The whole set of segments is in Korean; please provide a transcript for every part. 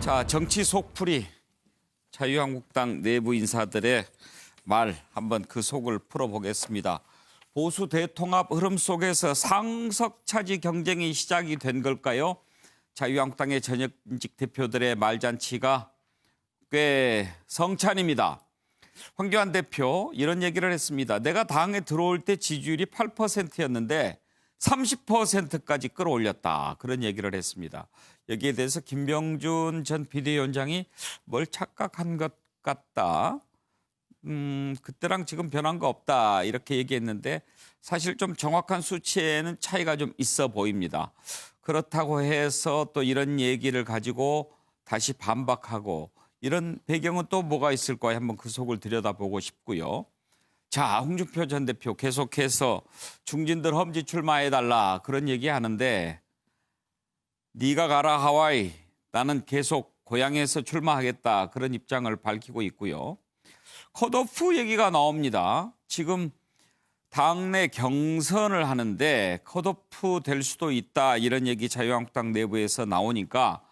자, 정치 속풀이 자유한국당 내부 인사들의 말 한번 그 속을 풀어보겠습니다. 보수 대통합 흐름 속에서 상석 차지 경쟁이 시작이 된 걸까요? 자유한국당의 전현직 대표들의 말잔치가 꽤 성찬입니다. 황교안 대표 이런 얘기를 했습니다. 내가 당에 들어올 때 지지율이 8%였는데 30%까지 끌어올렸다. 그런 얘기를 했습니다. 여기에 대해서 김병준 전 비대위원장이 뭘 착각한 것 같다. 그때랑 지금 변한 거 없다. 이렇게 얘기했는데 사실 좀 정확한 수치에는 차이가 좀 있어 보입니다. 그렇다고 해서 또 이런 얘기를 가지고 다시 반박하고 이런 배경은 또 뭐가 있을까 한번 그 속을 들여다보고 싶고요. 자, 홍준표 전 대표 계속해서 중진들 험지 출마해달라 그런 얘기하는데 네가 가라 하와이, 나는 계속 고향에서 출마하겠다 그런 입장을 밝히고 있고요. 컷오프 얘기가 나옵니다. 지금 당내 경선을 하는데 컷오프 될 수도 있다 이런 얘기 자유한국당 내부에서 나오니까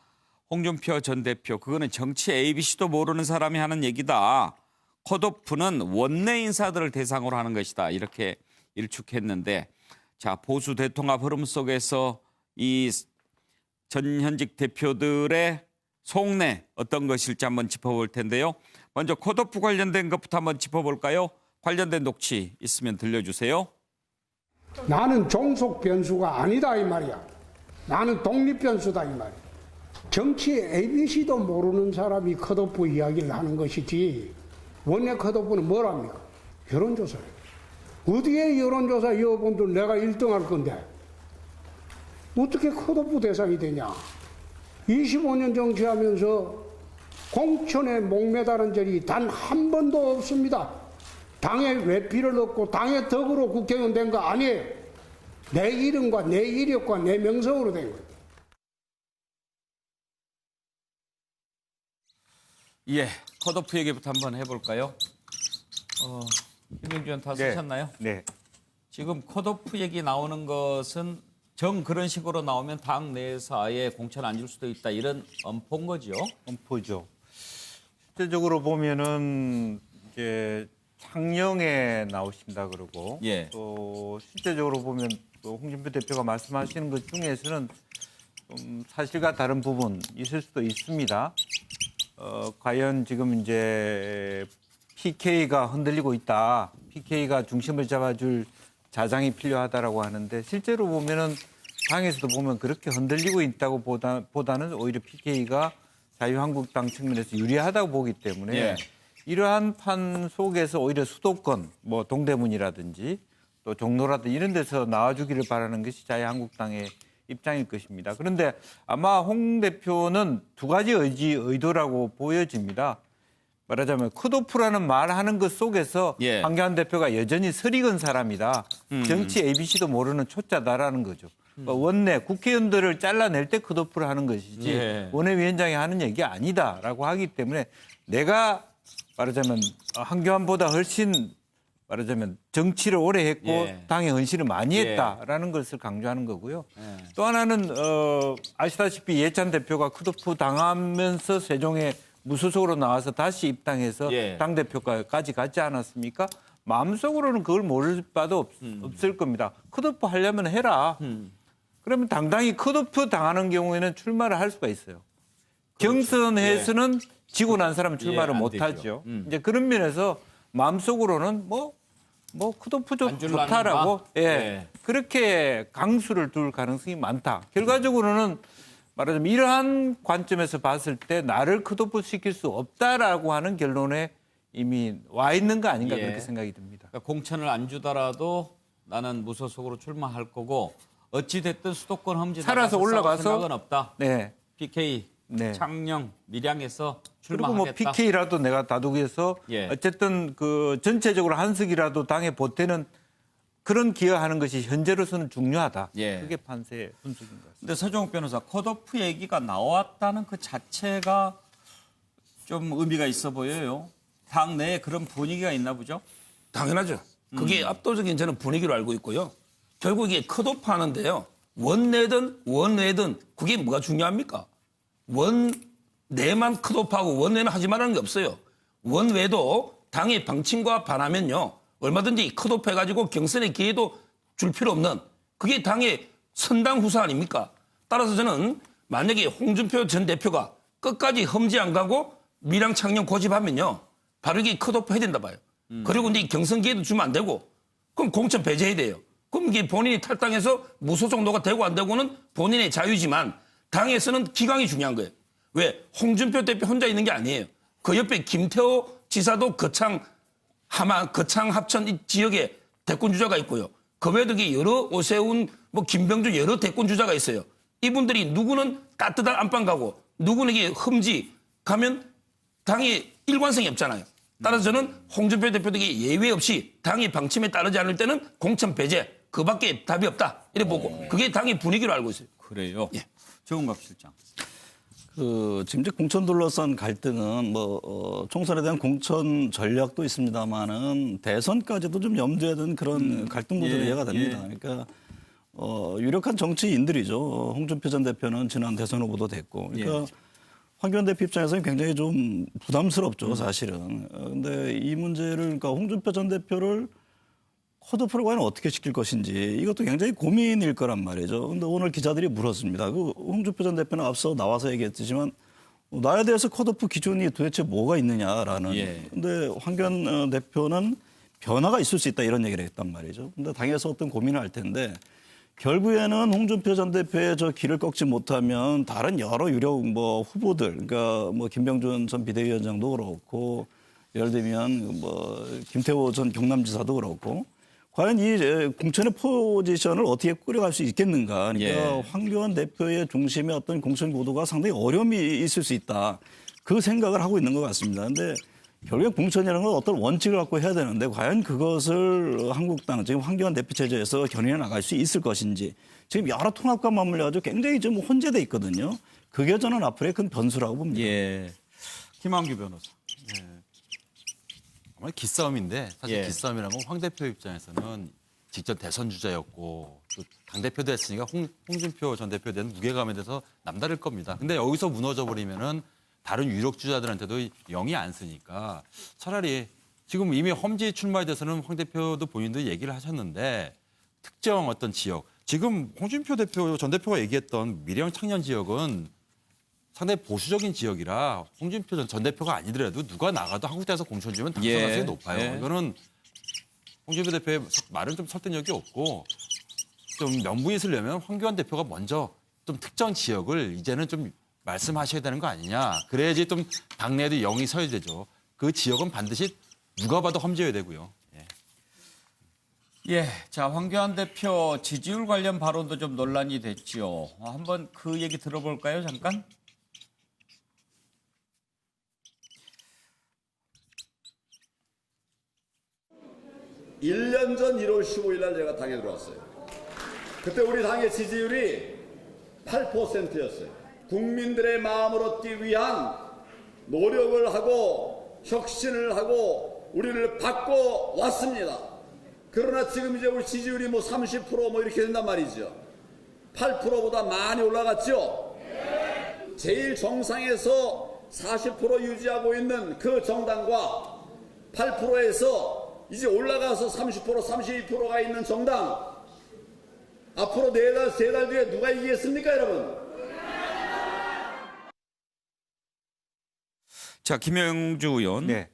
홍준표 전 대표 그거는 정치 ABC도 모르는 사람이 하는 얘기다. 컷오프는 원내 인사들을 대상으로 하는 것이다. 이렇게 일축했는데 자, 보수 대통합 흐름 속에서 이 전현직 대표들의 속내 어떤 것일지 한번 짚어볼 텐데요. 먼저 컷오프 관련된 것부터 한번 짚어볼까요? 관련된 녹취 있으면 들려주세요. 나는 종속 변수가 아니다 이 말이야. 나는 독립 변수다 이 말이야. 정치 ABC도 모르는 사람이 컷오프 이야기를 하는 것이지 원내 컷오프는 뭐랍니까? 여론조사예요. 어디에 여론조사 여러분들 내가 1등 할 건데 어떻게 컷오프 대상이 되냐. 25년 정치하면서 공천에 목매다른 적이 단 한 번도 없습니다. 당에 외피를 얻고 당의 덕으로 국회의원 된 거 아니에요. 내 이름과 내 이력과 내 명성으로 된 거예요. 예, 컷오프 얘기부터 한번 해볼까요? 김병준 다 쓰셨나요? 네. 지금 컷오프 얘기 나오는 것은 그런 식으로 나오면 당 내에서 아예 공천 안 줄 수도 있다 이런 엄포인 거죠? 엄포죠. 실제적으로 보면은 이제 창녕에 나오신다 그러고 예. 또 실제적으로 보면 또 홍준표 대표가 말씀하시는 것 중에서는 좀 사실과 다른 부분 있을 수도 있습니다. 과연 지금 이제 PK가 흔들리고 있다. PK가 중심을 잡아줄 자장이 필요하다라고 하는데 실제로 보면은 당에서도 보면 그렇게 흔들리고 있다고 보다는 오히려 PK가 자유한국당 측면에서 유리하다고 보기 때문에 예. 이러한 판 속에서 오히려 수도권, 뭐 동대문이라든지 또 종로라든지 이런 데서 나와주기를 바라는 것이 자유한국당의 입장일 것입니다. 그런데 아마 홍 대표는 두 가지 의도라고 보여집니다. 말하자면 컷오프라는 말하는 것 속에서 예. 황교안 대표가 여전히 설익은 사람이다. 정치 ABC도 모르는 초짜다라는 거죠. 그러니까 원내 국회의원들을 잘라낼 때 컷오프를 하는 것이지 예. 원내위원장이 하는 얘기가 아니다라고 하기 때문에 내가 말하자면 황교안보다 훨씬 말하자면 정치를 오래 했고 예. 당에 헌신을 많이 했다라는 것을 강조하는 거고요. 예. 또 하나는 아시다시피 이해찬 대표가 컷오프 당하면서 세종에 무소속으로 나와서 다시 입당해서 예. 당대표까지 갔지 않았습니까? 마음속으로는 그걸 모를 바도 없을 겁니다. 컷오프 하려면 해라. 그러면 당당히 컷오프 당하는 경우에는 출마를 할 수가 있어요. 그렇죠. 경선에서는 지고 난 사람은 출마를 안 못하죠. 되죠. 이제 그런 면에서 마음속으로는 뭐 컷오프 좀 안 줄라는 좋다라고 바? 예. 그렇게 강수를 둘 가능성이 많다. 결과적으로는 말하자면 이러한 관점에서 봤을 때 나를 컷오프 시킬 수 없다라고 하는 결론에 이미 와 있는 거 아닌가 예. 그렇게 생각이 듭니다. 그러니까 공천을 안 주더라도 나는 무소속으로 출마할 거고 어찌 됐든 수도권 험지 살아서 올라가서 생각은 없다. 네. PK, 네. 창녕, 밀양에서 그리고 출마하겠다. 뭐 PK라도 내가 다독여서 예. 어쨌든 그 전체적으로 한석이라도 당에 보태는 그런 기여하는 것이 현재로서는 중요하다. 예. 그게 판세의 분석인 것 같습니다. 근데 서정욱 변호사, 컷오프 얘기가 나왔다는 그 자체가 좀 의미가 있어 보여요. 당 내에 그런 분위기가 있나 보죠? 당연하죠. 그게 압도적인 저는 분위기로 알고 있고요. 결국 이게 컷오프 하는데요. 원내든 원외든 그게 뭐가 중요합니까? 내만 컷오프하고 원내는 하지 말라는 게 없어요. 원외도 당의 방침과 반하면요. 얼마든지 컷오프 해가지고 경선의 기회도 줄 필요 없는 그게 당의 선당 후사 아닙니까? 따라서 저는 만약에 홍준표 전 대표가 끝까지 험지 안 가고 미랑 창녕 고집하면요. 바로 이게 컷오프 해야 된다 봐요. 그리고 이제 경선 기회도 주면 안 되고 그럼 공천 배제해야 돼요. 그럼 이게 본인이 탈당해서 무소속노가 되고 안 되고는 본인의 자유지만 당에서는 기강이 중요한 거예요. 왜? 홍준표 대표 혼자 있는 게 아니에요. 그 옆에 김태호 지사도 거창 합천 이 지역에 대권 주자가 있고요. 그 외에도 여러 오세훈, 김병준 여러 대권 주자가 있어요. 이분들이 누구는 따뜻한 안방 가고 누구는 이게 흠지 가면 당의 일관성이 없잖아요. 따라서 저는 홍준표 대표도 예외 없이 당의 방침에 따르지 않을 때는 공천 배제 그밖에 답이 없다. 이래 보고 그게 당의 분위기로 알고 있어요. 그래요. 예. 정은갑 실장. 지금 이제 공천 둘러싼 갈등은 총선에 대한 공천 전략도 있습니다만은 대선까지도 좀 염두에 둔 그런 갈등 구조로 이해가 됩니다. 그러니까 유력한 정치인들이죠. 홍준표 전 대표는 지난 대선 후보도 됐고, 그러니까 황교안 대표 입장에서는 굉장히 좀 부담스럽죠, 사실은. 근데 이 문제를 그러니까 홍준표 전 대표를 컷오프를 과연 어떻게 시킬 것인지 이것도 굉장히 고민일 거란 말이죠. 근데 오늘 기자들이 물었습니다. 홍준표 전 대표는 앞서 나와서 얘기했지만 나에 대해서 컷오프 기준이 도대체 뭐가 있느냐라는. 근데 황교안 대표는 변화가 있을 수 있다 이런 얘기를 했단 말이죠. 근데 당에서 어떤 고민을 할 텐데 결국에는 홍준표 전 대표의 저 길을 꺾지 못하면 다른 여러 유력 후보들, 그러니까 김병준 전 비대위원장도 그렇고 예를 들면 김태호 전 경남지사도 그렇고 과연 이 공천의 포지션을 어떻게 꾸려갈 수 있겠는가. 그러니까 황교안 대표의 중심의 어떤 공천 구도가 상당히 어려움이 있을 수 있다. 그 생각을 하고 있는 것 같습니다. 그런데 결국에 공천이라는 건 어떤 원칙을 갖고 해야 되는데 과연 그것을 한국당, 지금 황교안 대표 체제에서 견인해 나갈 수 있을 것인지 지금 여러 통합과 맞물려가지고 굉장히 좀 혼재돼 있거든요. 그게 저는 앞으로의 큰 변수라고 봅니다. 예. 김한규 변호사. 정말 기싸움인데 사실 예. 기싸움이라면 황 대표 입장에서는 직전 대선 주자였고 또 당대표도 했으니까 홍준표 전 대표에 대한 무게감에 대해서 남다를 겁니다. 근데 여기서 무너져 버리면은 다른 유력 주자들한테도 영이 안 쓰니까 차라리 지금 이미 험지 출마에 대해서는 황 대표도 본인도 얘기를 하셨는데 특정 어떤 지역 지금 홍준표 전 대표가 얘기했던 미래형 청년 지역은 상당히 보수적인 지역이라 홍준표 전 대표가 아니더라도 누가 나가도 한국당에서 공천 주면 당선 가능성이 높아요. 이거는 홍준표 대표의 말은 좀 설득력이 없고 좀 명분이 있으려면 황교안 대표가 먼저 좀 특정 지역을 이제는 좀 말씀하셔야 되는 거 아니냐. 그래야지 좀 당내에도 영이 서야 되죠. 그 지역은 반드시 누가 봐도 험지여야 되고요. 예, 자 황교안 대표 지지율 관련 발언도 좀 논란이 됐지요. 한번 그 얘기 들어볼까요, 잠깐? 1년 전 1월 15일 날 제가 당에 들어왔어요. 그때 우리 당의 지지율이 8%였어요. 국민들의 마음을 얻기 위한 노력을 하고 혁신을 하고 우리를 바꿔왔습니다. 그러나 지금 이제 우리 지지율이 30% 이렇게 된단 말이죠. 8%보다 많이 올라갔죠. 제일 정상에서 40% 유지하고 있는 그 정당과 8%에서 이제 올라가서 30%, 32%가 있는 정당 앞으로 4달, 3달 뒤에 누가 이기겠습니까, 여러분? 자 김영주 의원. 네.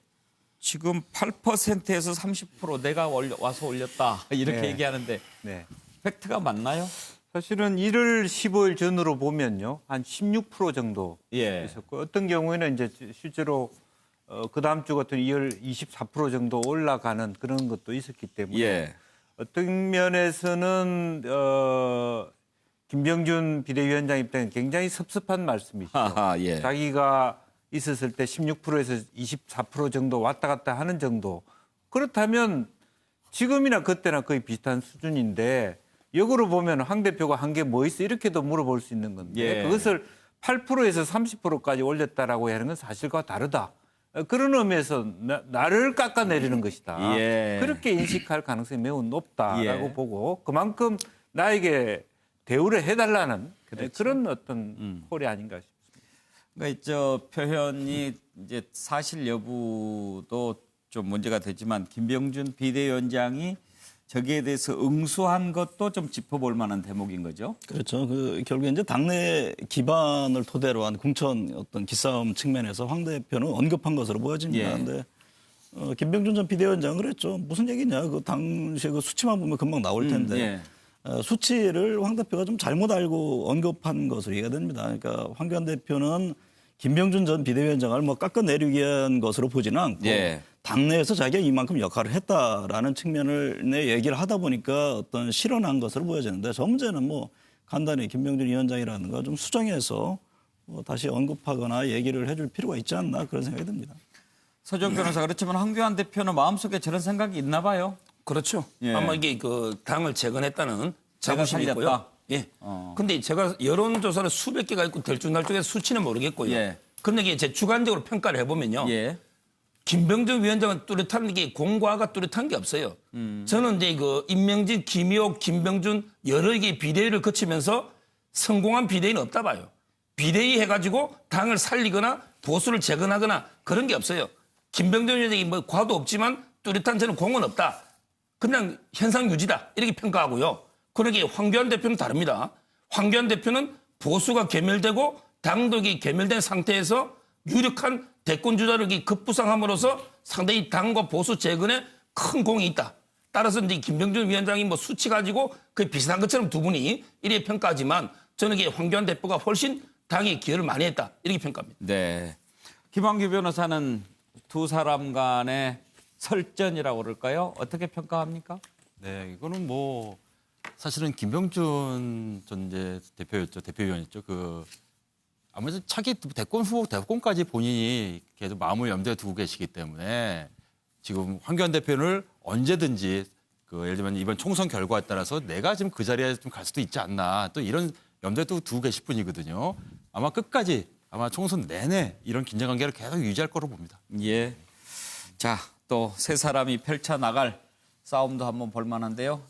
지금 8%에서 30% 내가 와서 올렸다 이렇게 네. 얘기하는데 네. 팩트가 맞나요? 사실은 1월 15일 전으로 보면요. 한 16% 정도 예. 있었고 어떤 경우에는 이제 실제로 그 다음 주 같은 2월 24% 정도 올라가는 그런 것도 있었기 때문에 예. 어떤 면에서는 김병준 비대위원장 입장에 굉장히 섭섭한 말씀이죠. 하하, 예. 자기가 있었을 때 16%에서 24% 정도 왔다 갔다 하는 정도. 그렇다면 지금이나 그때나 거의 비슷한 수준인데 역으로 보면 황 대표가 한 게 뭐 있어 이렇게도 물어볼 수 있는 건데 예. 그것을 8%에서 30%까지 올렸다라고 하는 건 사실과 다르다. 그런 의미에서 나를 깎아내리는 것이다. 예. 그렇게 인식할 가능성이 매우 높다라고 예. 보고 그만큼 나에게 대우를 해달라는 그런 어떤 콜이 아닌가 싶습니다. 그러니까 저 표현이 이제 사실 여부도 좀 문제가 되지만 김병준 비대위원장이 저기에 대해서 응수한 것도 좀 짚어볼 만한 대목인 거죠. 그렇죠. 결국에 이제 당내 기반을 토대로 한 공천 어떤 기싸움 측면에서 황 대표는 언급한 것으로 보여집니다. 예. 그런데 김병준 전 비대위원장은 그랬죠. 무슨 얘기냐. 그 당시에 그 수치만 보면 금방 나올 텐데. 예. 수치를 황 대표가 좀 잘못 알고 언급한 것으로 이해가 됩니다. 그러니까 황교안 대표는 김병준 전 비대위원장을 뭐 깎아내리기 위한 것으로 보지는 않고 예. 당내에서 자기가 이만큼 역할을 했다라는 측면을 내 얘기를 하다 보니까 어떤 실현한 것으로 보여지는데 저 문제는 뭐 간단히 김병준 위원장이라는 거 좀 수정해서 다시 언급하거나 얘기를 해줄 필요가 있지 않나 그런 생각이 듭니다. 서정 변호사, 그렇지만 황교안 대표는 마음속에 저런 생각이 있나 봐요. 그렇죠. 예. 아마 이게 그 당을 재건했다는 자부심이 살렸다. 있고요. 예. 근데 제가 여론조사를 수백 개가 있고 들쭉날쭉해서 수치는 모르겠고요. 예. 근데 이게 제 주관적으로 평가를 해보면요. 예. 김병준 위원장은 뚜렷한 게 공과가 뚜렷한 게 없어요. 저는 이제 그 임명진, 김효옥, 김병준 여러 개 비대위를 거치면서 성공한 비대위는 없다 봐요. 비대위 해가지고 당을 살리거나 보수를 재건하거나 그런 게 없어요. 김병준 위원장이 뭐 과도 없지만 뚜렷한 저는 공은 없다. 그냥 현상 유지다 이렇게 평가하고요. 그러기에 황교안 대표는 다릅니다. 황교안 대표는 보수가 괴멸되고 당독이 괴멸된 상태에서 유력한 대권 주자를 급부상함으로써 상당히 당과 보수 재건에 큰 공이 있다. 따라서 이제 김병준 위원장이 뭐 수치 가지고 그 비슷한 것처럼 두 분이 이렇게 평가하지만 저는 이게 황교안 대표가 훨씬 당에 기여를 많이 했다 이렇게 평가합니다. 네. 김한규 변호사는 두 사람 간의 설전이라고 그럴까요? 어떻게 평가합니까? 네, 이거는 뭐 사실은 김병준 전 이제 대표였죠, 대표위원이었죠. 아무래도 차기 대권 후보 대권까지 본인이 계속 마음을 염두에 두고 계시기 때문에 지금 황교안 대표를 언제든지 예를 들면 이번 총선 결과에 따라서 내가 지금 그 자리에 좀 갈 수도 있지 않나 또 이런 염두에 두고 계실 분이거든요. 아마 끝까지 아마 총선 내내 이런 긴장관계를 계속 유지할 거로 봅니다. 예. 자, 또 세 사람이 펼쳐 나갈 싸움도 한번 볼 만한데요.